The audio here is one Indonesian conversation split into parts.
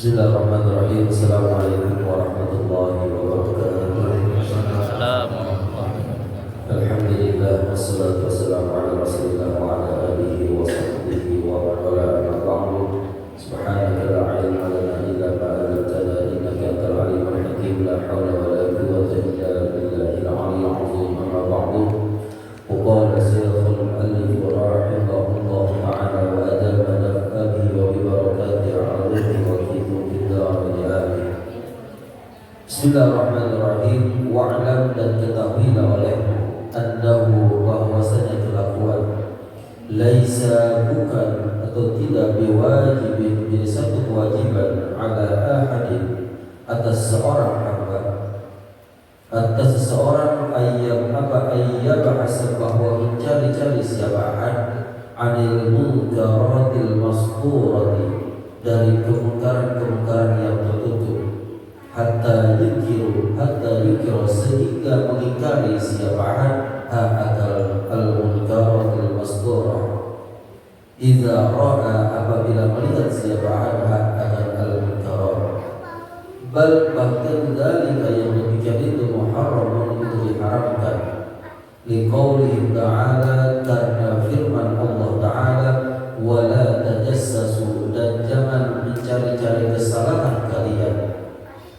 Bismillahirrahmanirrahim. Assalamualaikum warahmatullahi wabarakatuh. Alhamdulillah wassalatu wassalamu ala Rasulillah wa ala alihi wa sahbihi wa man wala amma ba'du. Subhanaka la ilma lana illa ma 'allamtana innaka antal alimul hakim. La haula wa la quwwata illa billahil aliyyil 'azim. Amma ba'du. Qala Syekhul Mu'allif rahimahullah ta'ala wa adamana bihi wa bi barakatihi 'alaihi wa Bismillahirrahmanirrahim. Wa'lam, dan ketahuilah olehmu annahu, bahwasanya kelakuan laisa, bukan atau tidak, biwajibin, menjadi satu kewajiban, ala ahadin, atas seorang hamba, atas seseorang, ayyam bahasa, bahwa mencari-cari siapaan anil munkaratil masturati, dari kemungkaran-kemungkaran yang tertutup, hatta yukiru, sehingga mengingkari siapaan akal al-munkaratil masturah, idza ra'a, apabila melihat siapaan akal al-munkarat. Bal, bahkan dzalika, yang demikian itu, muharramun, itu diharamkan, liqaulih ta'ala, karena firman Allah ta'ala, wala tajassasu, dan jangan mencari-cari kesalahan kalian.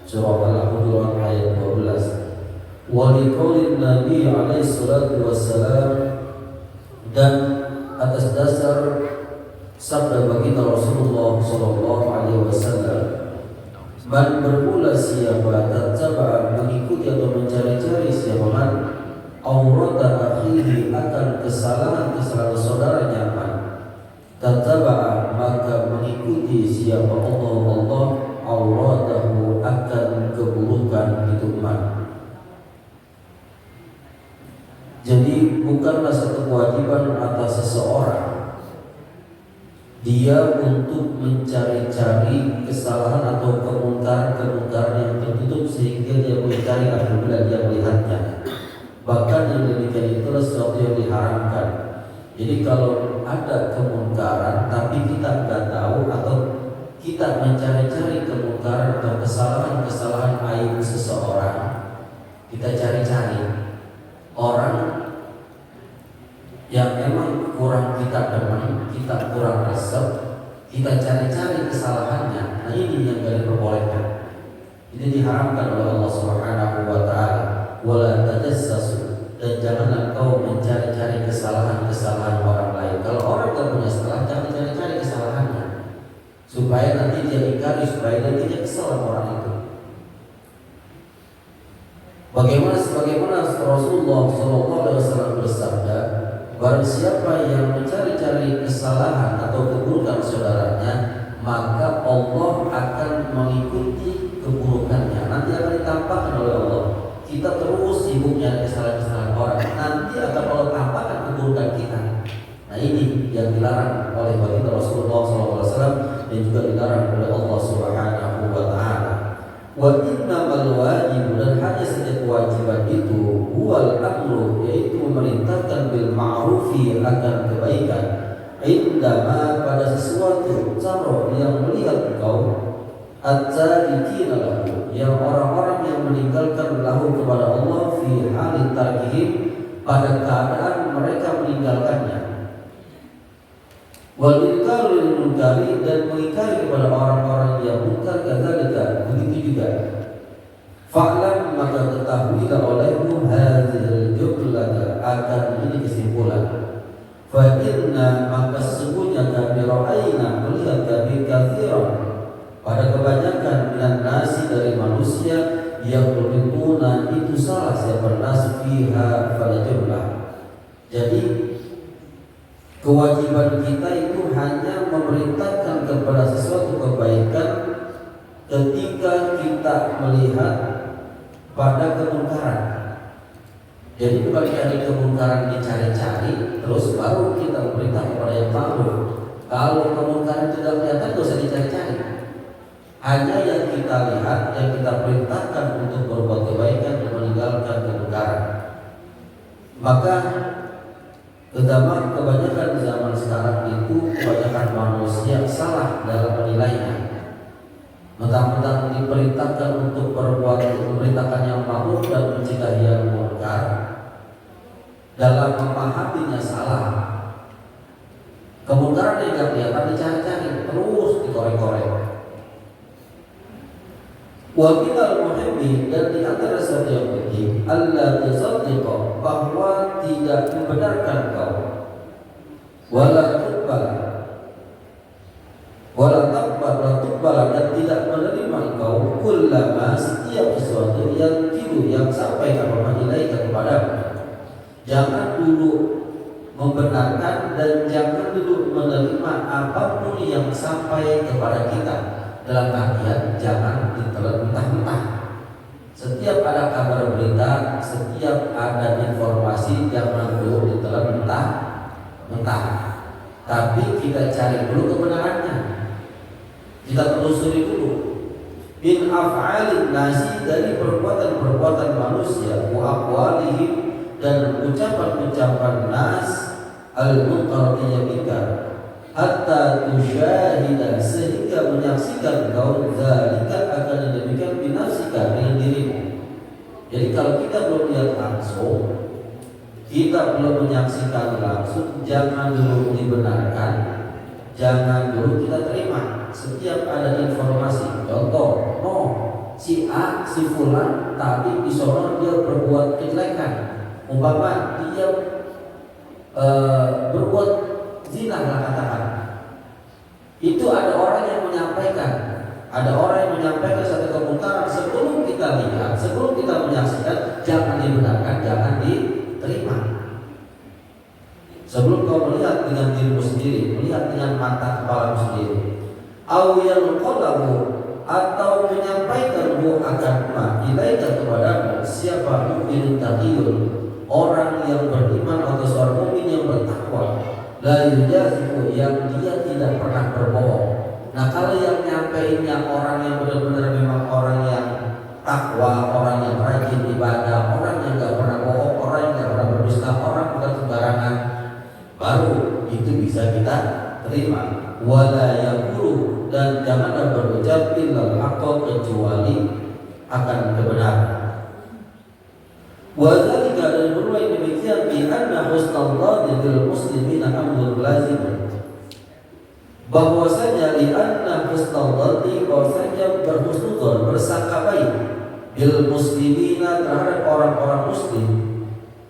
Surah Al-Hujurat ayat 12. Wa liqaulin Nabi alaihi salatu wassalam, dan atas dasar sabda baginda Rasulullah sallallahu alaihi wasallam, man, bermula siapa, tattaba, mengikuti atau mencari-cari siapa, man aurata akhihi, akan kesalahan-kesalahan saudaranya, man tattaba, maka mengikuti siapa Allah auratahu, akan keburukan itu, man. Jadi bukanlah satu kewajiban atas seseorang dia untuk mencari-cari kesalahan atau kemungkaran yang tertutup sehingga dia mencari apabila dia melihatnya. Bahkan yang demikian itulah sesuatu yang diharamkan. Jadi kalau ada kemungkaran tapi kita nggak tahu, atau kita mencari-cari kemungkaran atau kesalahan aib seseorang, kita cari-cari orang yang memang kurang kita demen, kita kurang resep, kita cari-cari kesalahannya. Nah, ini yang tidak diperbolehkan. Ini diharamkan oleh Allah Subhanahu wa taala. Wala tajassasu, dan janganlah kau mencari-cari kesalahan orang lain. Kalau orang tidak punya salah, jangan cari-cari kesalahannya, supaya nanti dia ingkari, supaya dia tidak kesal sama orang itu. Sebagaimana Rasulullah SAW bersabda, barang siapa yang mencari-cari kesalahan atau keburukan saudaranya, maka Allah akan mengikuti keburukannya. Nanti akan ditampakkan oleh Allah. Kita terus sibuk nyari kesalahan-kesalahan orang, nanti akan Allah tampakkan keburukan kita. Nah, ini yang dilarang oleh baginda Rasulullah SAW, dan juga dilarang oleh Allah Subhanahu wa taala. Wa innamal wajib, dan hanya saja kewajiban itu, huwal amru, yaitu memerintahkan bil ma'rufi, akan kebaikan, indama, pada sesuatu, taro, yang melihat engkau, at-tarikina lahu, yang orang-orang yang meninggalkan lahu kepada Allah, fi halin tarkihim, pada keadaan mereka meninggalkannya. Wal inkarul munkari, dan mengingkari kepada orang-orang yang munkar, kadzalika, begitu juga. Fa'lam, maka ketahuilah olehmu, hadzal jumlah, akan ini kesimpulan. Fa inna, maka sesungguhnya kami ra'ayna, melihat kami, katsiran, pada kebanyakan minan nasi, dari manusia, yang berhimpunan, itu salah siapa nas fiha pada jumlah. Jadi kewajiban kita itu hanya memerintahkan kepada sesuatu kebaikan ketika kita melihat pada kemungkaran. Jadi bukan dari kemungkaran dicari-cari terus baru kita memerintah kepada yang tahu. Kalau kemungkaran tidak kelihatan, tidak usah dicari-cari. Hanya yang kita lihat, yang kita perintahkan untuk berbuat kebaikan dan meninggalkan kemungkaran. Maka kebanyakan zaman sekarang itu kebanyakan manusia salah dalam menilainya. mentang-mentang diperintahkan untuk berbuat, memerintahkan yang ma'ruf dan mencegah yang munkar, dalam memahaminya salah. Kemungkaran yang tidak kelihatan dicari-cari, terus dikorek-korek. Wa minal muhimmi, dan di antara sesuatu yang penting, Allah tusaddiqa, bahwa tidak membenarkan kau, wala tuqbala, dan tidak menerima kau kullama, setiap sesuatu yang tilu, yang sampai kepada ilaika, kepadamu. Jangan dulu membenarkan dan jangan dulu menerima apapun yang sampai kepada kita. Dalam artian jangan ditelan mentah-mentah. Setiap ada kabar berita, setiap ada informasi, jangan dulu ditelan mentah-mentah. Tapi kita cari dulu kebenarannya. Kita telusuri dulu. Min af'alin nasi, dari perbuatan-perbuatan manusia, wa aqwalihim, dan ucapan-ucapan nas, al-munqariyah bika, hatta tusyahida, sehingga menyaksikan kau, zalika, akan demikian, binafsika, dengan dirimu. Jadi kalau kita belum lihat langsung, kita belum menyaksikan langsung, jangan dulu dibenarkan, jangan dulu kita terima. Setiap ada informasi, contoh, si A, si Fulan tadi di sono dia berbuat kejelekan, umpama dia berbuat zina lah katakan. Itu ada orang yang menyampaikan, satu kemungkaran. Sebelum kita lihat, sebelum kita menyaksikan, jangan dibenarkan, jangan diterima. Sebelum kau melihat dengan dirimu sendiri, melihat dengan mata kepalamu sendiri, awiyal qalamu, atau menyampaikan agama ilaika, kepadamu, siapa mukmin taqiyun, orang yang beriman atau seorang mukmin yang bertakwa, la yujazibu, yang dia tidak pernah berbohong. Nah, kalau yang nyampeinnya orang yang benar-benar memang orang yang takwa, orang yang rajin ibadah, orang yang enggak pernah bohong, orang yang enggak pernah berdusta, orang bukan sembarangan, baru itu bisa kita terima. Wala yaqulu, dan janganlah berucap illal haqqa, kecuali akan kebenaran. Wa dzalika, dan berbuat demikian, bi anna husnadh bil muslimina amrun lazim, bahwasanya di anna husnadh, bahwasanya berhusnudzon, bersangka baik, bil muslimina, terhadap orang-orang muslim,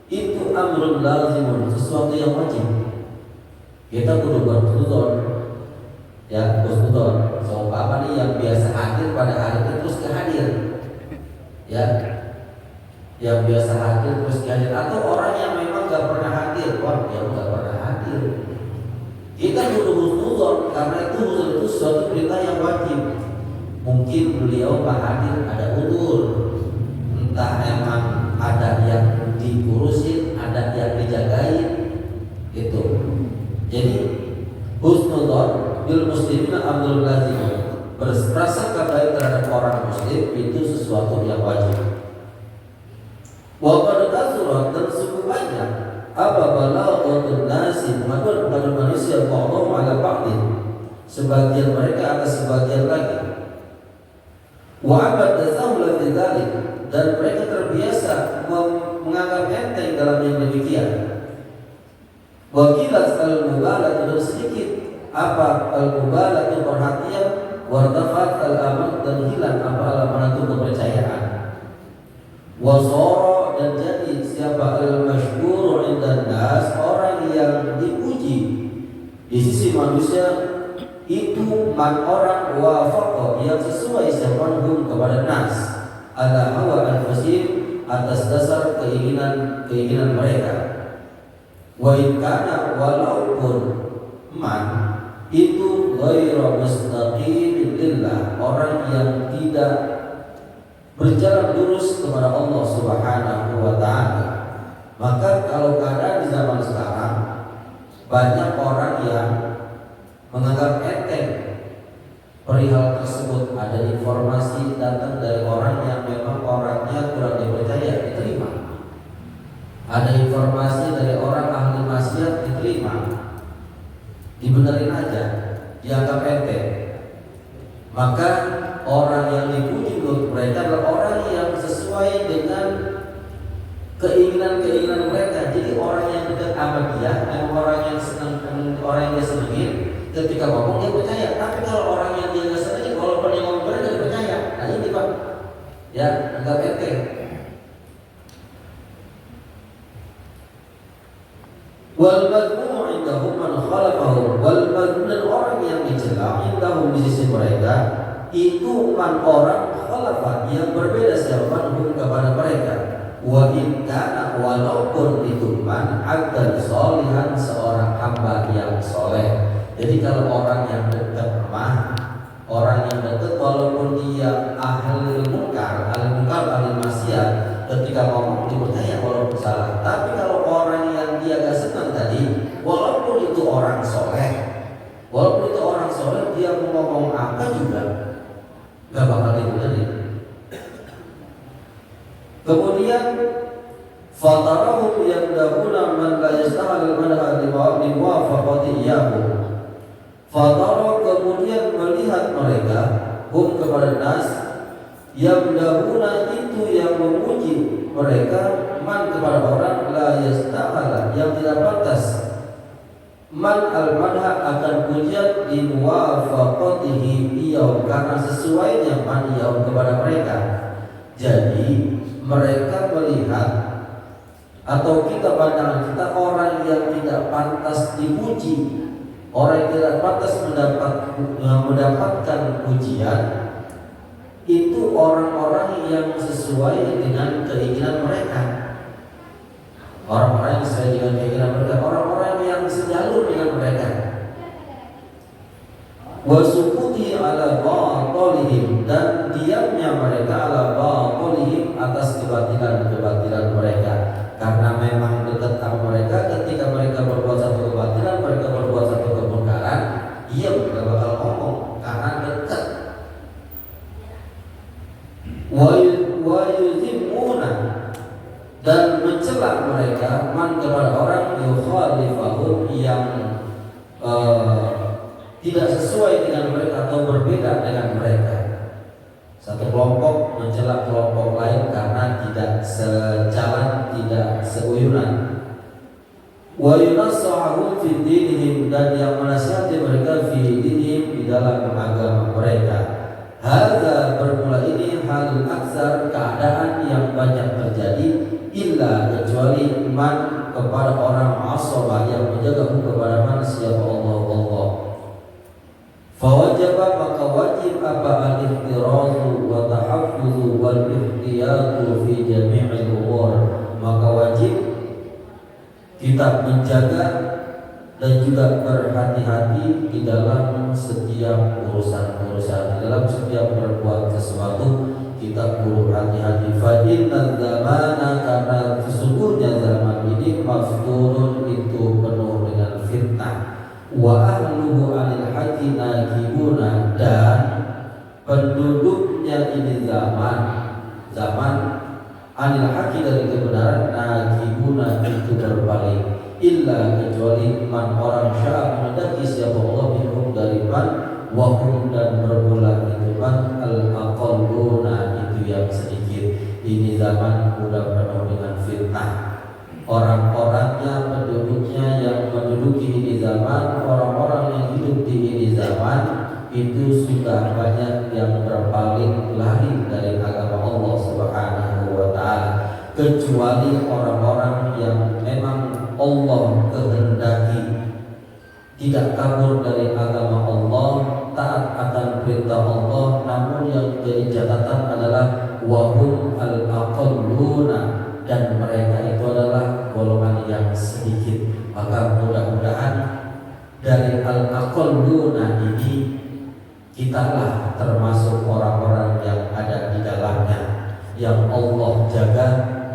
itu amrun lazimun, sesuatu yang wajib. Kita kudu berhusnudzon, ya, husnudzon. Seumpama nih yang biasa hadir pada hari itu terus hadir, ya, yang biasa hadir terus hadir, atau orang yang memang gak pernah hadir, wah dia gak pernah hadir. Kita kudu husnudzon, karena itu suatu berita yang wajib. Mungkin beliau gak hadir, ada udzur, entah emang ada yang dikurusin, ada yang dijagain, gitu. Jadi husnudzon bil muslimina amrul lazim, berprasangka baik terhadap orang muslim itu sesuatu yang wajib. Wa qad kasura, dan sungguh banyak, apa balaghatun nasi, mengatur kepada manusia, ba'dhum ala ba'din, sebagian mereka atas sebagian lagi. Wa abad tasawla fi dzalik, dan mereka terbiasa menganggap enteng dalam yang demikian. Wa qila al-mubalah, dan sedikit apa al-mubalah, itu perhatian, wartafat al-amal, dan hilang apa al-amal, itu kepercayaan. Wa sara, dan jadi siapa al-mashhur indan nas, orang yang dipuji di sisi manusia, itu man, orang wafaqa, yang sesuai siapapun kepada nas, ala hawa al-fasim, atas dasar keinginan mereka. Wa in kana, walaupun man itu ghairu mustaqim lillah, orang yang tidak berjalan lurus kepada Allah Subhanahu wa ta'ala. Maka kalau keadaan di zaman sekarang, banyak orang yang menganggap enteng perihal tersebut. Ada informasi datang dari orang yang memang orangnya kurang dipercaya, diterima. Ada informasi dari orang ahli maksiat, diterima, dibenerin aja, dianggap enteng. Maka orang yang dipuji menurut mereka adalah orang yang sesuai dengan keinginan-keinginan mereka. Jadi orang yang dekat sama dia dan orang yang senang, orang yang dia senengin, ketika ngomong dia percaya. Tapi kalau orang yang dia nggak senengin, walaupun dia ngomong benar dia percaya. Nah ini Pak, ya anggap enteng. Wal madhum indahum man khalaqahum, wal madhum, dan orang yang dicela indahum di sisi mereka itu man orang khalaqah yang berbeda siapa hum kepada mereka. Wa in kana, walaupun itu man abdan sholihan, seorang hamba yang soleh. Jadi kalau orang yang dekat mah, orang yang dekat walaupun dia ahli munkar, ahli maksiat, ketika ngomong dipercaya walaupun salah. Tapi kalau orang yang dia gak senang tadi, walaupun itu orang soleh, dia mau ngomong apa juga gak bakal dibenerin. Kemudian fatarahum yamdahuna man la yastahil manha limuwafaqati iyyahu. Fatarah, kemudian melihat mereka hum kepada nas yamdahuna, itu yang memuji mereka man kepada orang la yastahil, yang tidak pantas man al-manha akan pujian limuwafaqatihi iyyahu, karena sesuainya man iyyahu kepada mereka. Jadi mereka melihat atau kita pandangan kita orang yang tidak pantas dipuji, orang yang tidak pantas mendapatkan pujian, itu orang-orang yang sesuai dengan keinginan mereka. Orang-orang yang sesuai dengan keinginan mereka, orang-orang yang sejalur dengan mereka. Wasukuti ala ba'atolihim, dan diamnya mereka ala ba'atolihim, atas kebatilan-kebatilan mereka. Karena memang dekat sama mereka, ketika mereka berbuat satu kebatilan, mereka berbuat satu kemungkaran, dia gak bakal ngomong karena dekat. Wa yuzimuna, dan mencela mereka man kepada orang yukhalifahum, yang tidak sesuai dengan mereka atau berbeda dengan mereka. Satu kelompok mencela kelompok lain karena tidak sejalan, tidak seuyunan. Wa yunassahum fi dinihim, dan yang menasihati mereka fi dinihim, di dalam agama mereka. Hadza, bermula ini hal aksar, keadaan yang banyak terjadi, illa, kecuali man kepada orang asobah yang menjaga kepada man siapa Allah. Fawajaba, maka wajib apa al-ihtirazu wa tahaffuzu wal ihtiyatu fi jami'il umur, maka wajib kita menjaga dan juga berhati-hati di dalam setiap urusan-urusan, di dalam setiap berbuat sesuatu kita perlu hati-hati. Fa inna zamana, karena sesungguhnya zaman ini mafturun, itu penuh dengan fitnah. Wa ahluhu anil haqqi nakibuna, dan penduduknya ini zaman anil haqqi, dari kebenaran, nakibuna, itu berbalik. Illa, kecuali man orang syaa, mendaki siapa Allah minhum dari man, wahum, dan bermula itu man al-aqalluna, itu yang sedikit. Ini zaman sudah penuh dengan fitnah. Orang-orangnya, penduduknya yang menduduki ini zaman, orang-orang yang hidup di ini zaman, itu sudah banyak yang berpaling lari dari agama Allah Subhanahu wa ta'ala, kecuali orang-orang yang memang Allah kehendaki tidak kabur dari agama Allah, taat akan perintah Allah, namun yang jadi catatan adalah wahum al-aqalluna, dan mereka itu adalah golongan yang sedikit. Maka mudah-mudahan dari al-aqalluna ini kitalah termasuk orang-orang yang ada di dalamnya, yang Allah jaga,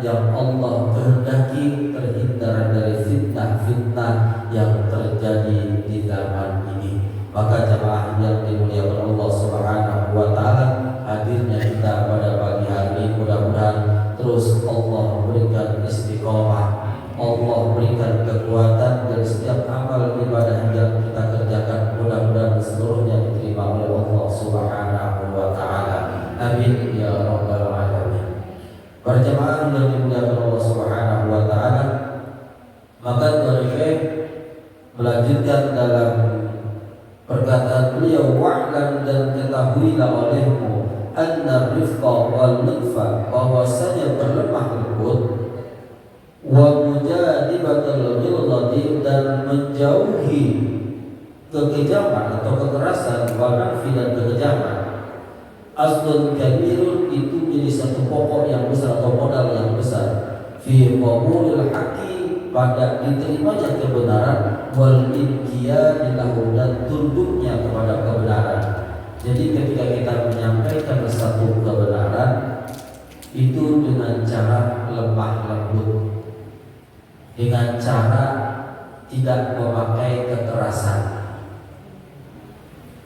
yang Allah kehendaki terhindar dari fitnah-fitnah yang terjadi di zaman ini. Maka jemaah yang dimuliakan Allah Subhanahu wa ta'ala, hadirnya kita pada pagi hari ini mudah-mudahan terus Allah berikan istiqomah, Allah berikan kekuatan, dan setiap amal ibadah yang kita kerjakan mudah-mudahan seluruhnya diterima oleh Allah Subhanahu wa ta'ala. melanjutkan dalam perkataan beliau, wa'lam dan ketahuilah olehmu anna rifqa wal lutfa, bahwasanya berlemah lembut, wa mujadibatul ghilzati, dan menjauhi kekejaman atau kekerasan, wa nafi dan kekejaman, aslun kabirun, itu menjadi satu pokok yang besar atau modal yang besar, fi qabulil haqqi, pada diterimanya kebenaran, wal inqiyadi lahu, dan tunduknya kepada kebenaran. Jadi ketika kita menyampaikan satu kebenaran itu dengan cara lemah lembut, dengan cara tidak memakai kekerasan.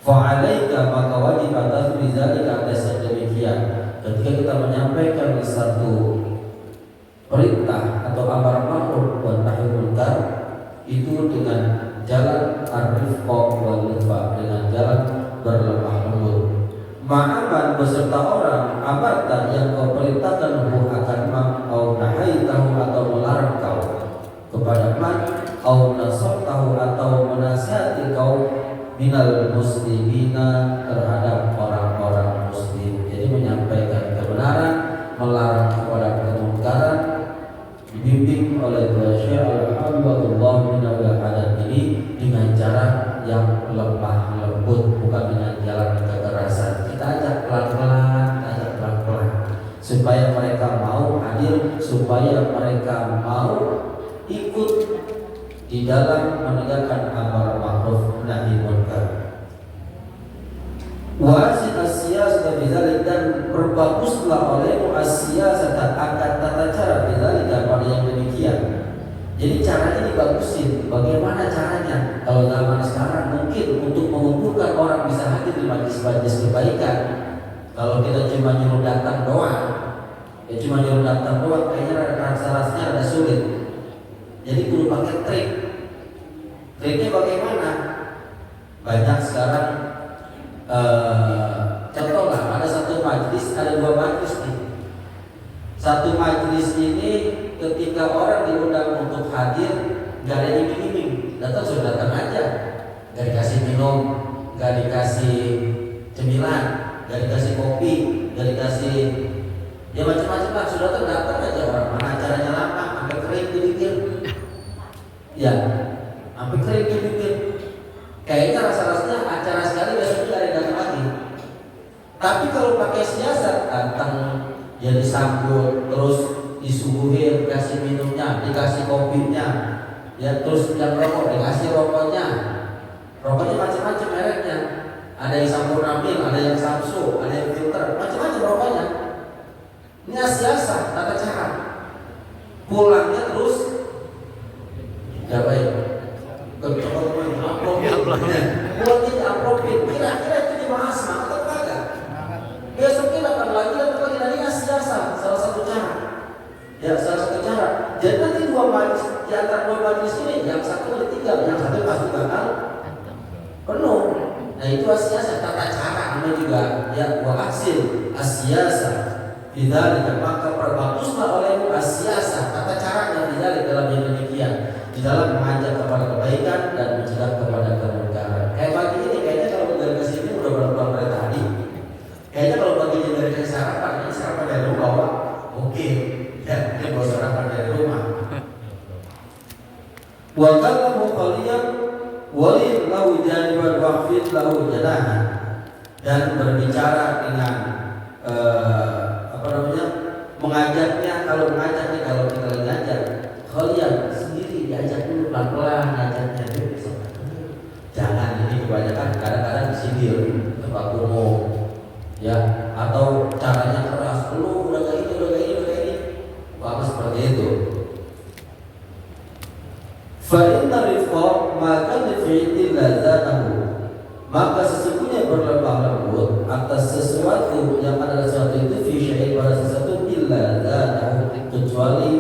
Fa'alaika, maka wajib atas bizalika, atas demikian. Ketika kita menyampaikan satu perintah atau amar ma'ruf wa nahi munkar, itu dengan jalan ar-rifqa wal lutfa, dengan jalan berlemah lembut. Ma'aman, beserta orang, amartan yang kau perintahkan hu akan ma, au nahaitahu, atau melarang kau, kepada man, au nasartahu, atau menasihati kau, minal muslimina, terhadap orang-orang muslim. Jadi menyampaikan kebenaran, melarang kepada kemungkaran, dibimbing oleh Syekh Al-Hamdulillah bin Al-Hadan ini dengan cara yang lemah lembut, bukan dengan jalan kekerasan. Kita ajak pelan-pelan, supaya mereka mau hadir, supaya mereka mau ikut di dalam menegakkan amar ma'ruf nahi munkar. Wa as-siyasata bidzalik, dan berbaguslah olehmu as-siyasata, akan tata cara bidzalik, pada yang demikian. Jadi caranya dibagusin. Bagaimana caranya? Kalau zaman sekarang mungkin untuk mengumpulkan orang bisa hadir di majlis-majlis kebaikan, kalau kita cuma nyuruh datang doang, kayaknya rasa-rasanya ada sulit. Jadi perlu pakai trik. Triknya bagaimana? Banyak sekarang contoh lah, ada satu majlis, ada dua majlis nih. Satu majlis ini ketika orang diundang untuk hadir, gak ada iming-iming, datang sudah datang aja, gak dikasih minum, gak dikasih cemilan, gak dikasih kopi, gak dikasih ya macam-macam lah, sudah datang aja orang. Mana acaranya lama, sampai kering dibikin, ya, sampai kering dibikin. Kayaknya rasa-rasanya acara sekali, besoknya gak ada yang datang lagi. Tapi kalau pakai siasat, datang ya disambut, terus disuguhin, dikasih minumnya, dikasih kopinya, ya terus yang rokok dikasih rokoknya. Rokoknya macam-macam mereknya, ada yang Sampurnamil, ada yang Samsu, ada yang filter, macam-macam rokoknya. Ini siasat, tata cara. Pulangnya terus ya baik, pulangnya diamplopin, kira-kira itu dibahas semangat atau kagak? Besoknya datang lagi, nah ini siasat, salah satu cara. Ya, salah satu cara. Jadi nanti dua majlis, di antara dua majlis ini, yang satu ada tiga, yang satu pasti bakal penuh. Nah itu asiasa, tata cara, namanya juga ya hasil asiasa. Bidzalika, maka perbaguslah olehmu asiasa, tata caranya bidzalika, dalam yang demikian, di dalam mengajak kepada kebaikan dan mencegah kepada kemungkaran. Kayak pagi ini, kayaknya kalau dari kesini udah berapa dari tadi. Kayaknya kalau paginya dari sarapan, ini sarapan dari rumah, oke. Ya, dia bawa sarapan dari rumah. Wa kallamu qaliyan walin lahu janiban waqfin lahu janahan, dan berbicara dengan mengajaknya. Kalau mengajaknya, kalau kita lagi ngajak, qaliyan sendiri diajak dulu pelan-pelan ngajaknya. Jangan ini kebanyakan, kadang-kadang disindir tempat umum, ya, atau caranya keras, lu udah kayak ini, apa seperti itu. Fa inna rifqa maka fi'il ladzatahu, maka sesungguhnya berlemah lembut atas sesuatu yang adalah sesuatu itu fi syai'in, pada sesuatu illa dzatahu, kecuali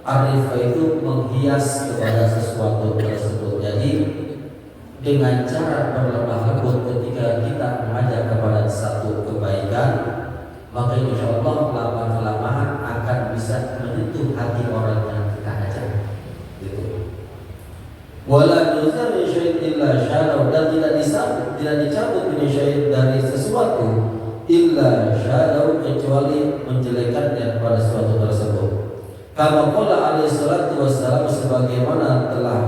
arifah itu menghias kepada sesuatu tersebut. Jadi dengan cara berlemah lembut ketika kita mengajak kepada satu kebaikan, maka insya Allah lama-kelamaan akan bisa menyentuh hati orang yang kita ajak. Gitu. wala yuzar min syai'in illa syarau, dan tidak dicabut min syai'in dari sesuatu illa syarau, kecuali menjelekannya pada sesuatu tersebut. Kama qala alaihi salatu wassalam, sebagaimana telah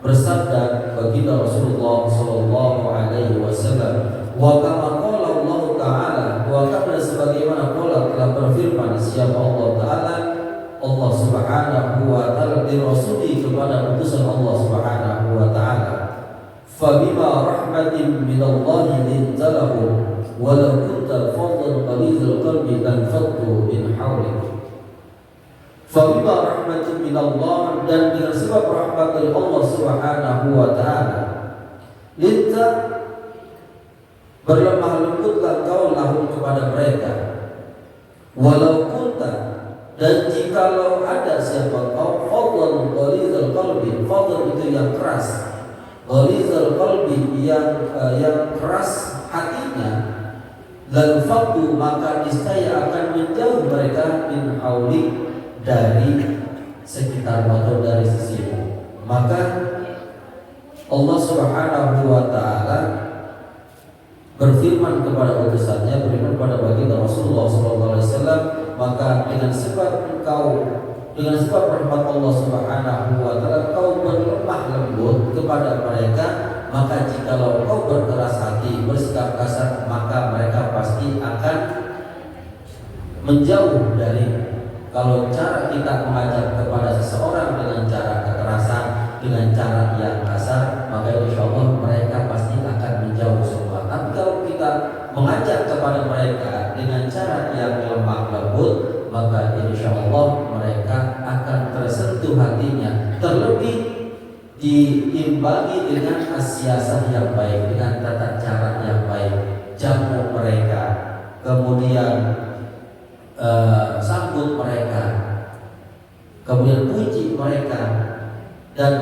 bersabda baginda Rasulullah sallallahu alaihi wasallam, wa kama qala Allah taala, wa kama sebagaimana qala telah berfirman siapa Allah taala, Allah subhanahu wa ta'ala di rasuli, kepada utusan Allah subhanahu wa ta'ala, fabima rahmatin minallahi lintalahu walau kunta fadlan ghalidhal qalbi lanfaddu min hawlik. Fabima rahmatin minallah, dan dengan sebab rahmat dari Allah subhanahu wa ta'ala, linta, berlemah lembutlah kau lahum, kepada mereka, walau kunta, dan jikalau ada siapa kau, fadlan ghalidhal qalbi, fadlan itu yang keras, ghalidhal qalbi yang keras hatinya, lan faddu, maka niscaya akan menjauh mereka min haulik, dari sekitar atau dari sisimu. Maka Allah subhanahu wa ta'ala berfirman kepada utusannya, beriman kepada baginda Rasulullah SAW, maka dengan sebab rahmat Allah subhanahu wa ta'ala kau berlemah lembut kepada mereka, maka jikalau kau berkeras hati, bersikap kasar, maka mereka pasti akan menjauh dari. Kalau cara kita mengajak kepada seseorang dengan cara kekerasan, dengan cara yang kasar, maka insya Allah mereka pasti akan menjauh semua. Tapi kalau kita mengajak kepada mereka dengan cara yang lemah lembut, maka insya Allah mereka akan tersentuh hatinya. Terlebih diimbangi dengan siasat yang baik, dengan tata cara yang baik, jamu mereka, kemudian sambut mereka, kemudian puji mereka, dan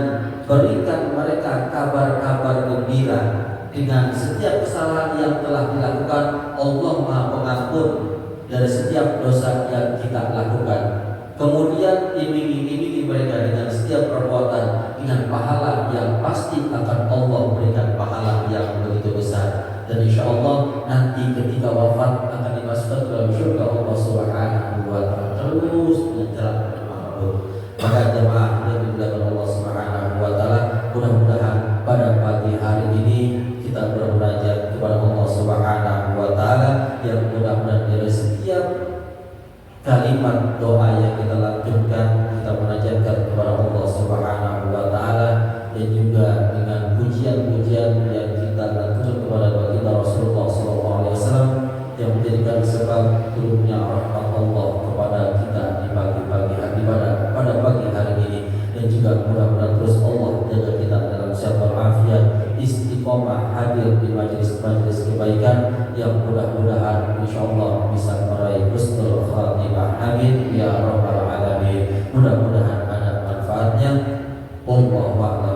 berikan mereka kabar-kabar gembira dengan setiap kesalahan yang telah dilakukan. Allah Maha Pengampun dari setiap dosa yang kita lakukan. Kemudian iming-imingi mereka dengan setiap perbuatan dengan pahala yang pasti akan Allah berikan, pahala yang begitu besar. Dan insya Allah nanti ketika wafat akan dimasukkan ke dalam surga Allah subhanahu wa ta'ala, terus dengan jalan makhluk. Maka jemaah yang dimuliakan Allah subhanahu wa ta'ala, mudah-mudahan pada pagi hari ini kita bermunajat kepada Allah subhanahu wa ta'ala, yang mudah-mudahan dari setiap kalimat doa yang kita lantunkan, kita munajatkan kepada Allah subhanahu wa ta'ala, dan juga dengan pujian-pujian yang kita lantunkan kepada baginda Rasulullah SAW, yang menjadikan sebab turunnya rahmat Allah kepada kita di pagi-pagi hari pada pagi hari ini. Dan juga mudah-mudahan terus Allah jaga kita dalam sehat walafiat, istiqomah hadir di majelis-majelis kebaikan, yang mudah-mudahan insyaallah bisa meraih husnul khatimah. Amin ya rabbal alamin. Mudah-mudahan ada manfaatnya. Wallahu a'lam.